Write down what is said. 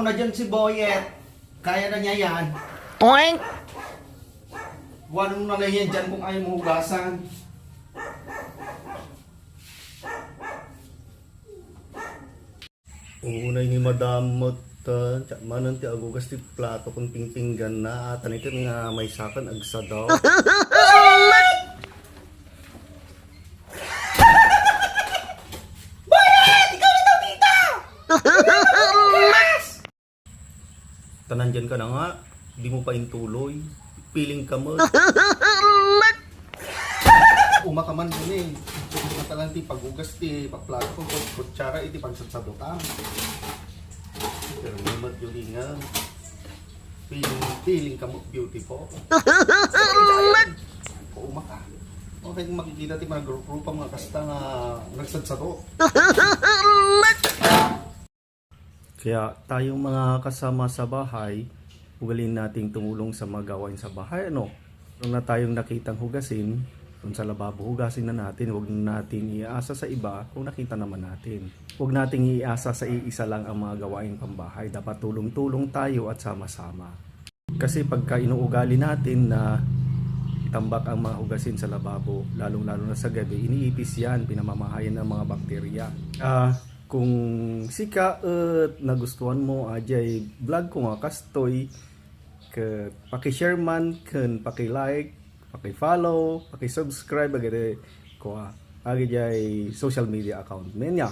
mo na dyan si Boyet. Kaya na niya yan. Oink! Buwan mo na yan dyan kung ayaw mo hugasan. Unay ni Madam Mata, manan ti agugas ti plato kung pingpinggan na. Atan ito nga may sakan agsa daw. Tanan dyan ka na nga, di mo pa intuloy. Piling ka mo. Umakaman din eh. Matalang ti pagugas ti paplato kung kutsara iti pagsatsabutan. Pero naman yung ingal. Piling ka mo beauty po. Umaka. Okay kung makikita ti mga grupo mga kasta nga nagsadsado. Kaya tayong mga kasama sa bahay, ugalin nating tumulong sa mga gawain sa bahay. Ano? Kung na tayong nakitang hugasin, kung sa lababo hugasin na natin, huwag natin iasa sa iba kung nakita naman natin. Huwag nating iasa sa iisa lang ang mga gawain pambahay. Dapat tulong-tulong tayo at sama-sama. Kasi pagka inuugali natin na tambak ang mga hugasin sa lababo, lalong-lalo na sa gabi, iniipis yan, pinamamahayan ng mga bakterya. Kung sika at nagustuhan mo ajay vlog ko nga kastoy, paki-share man, paki-like, paki-follow, paki-subscribe agad ko agad social media account men ya.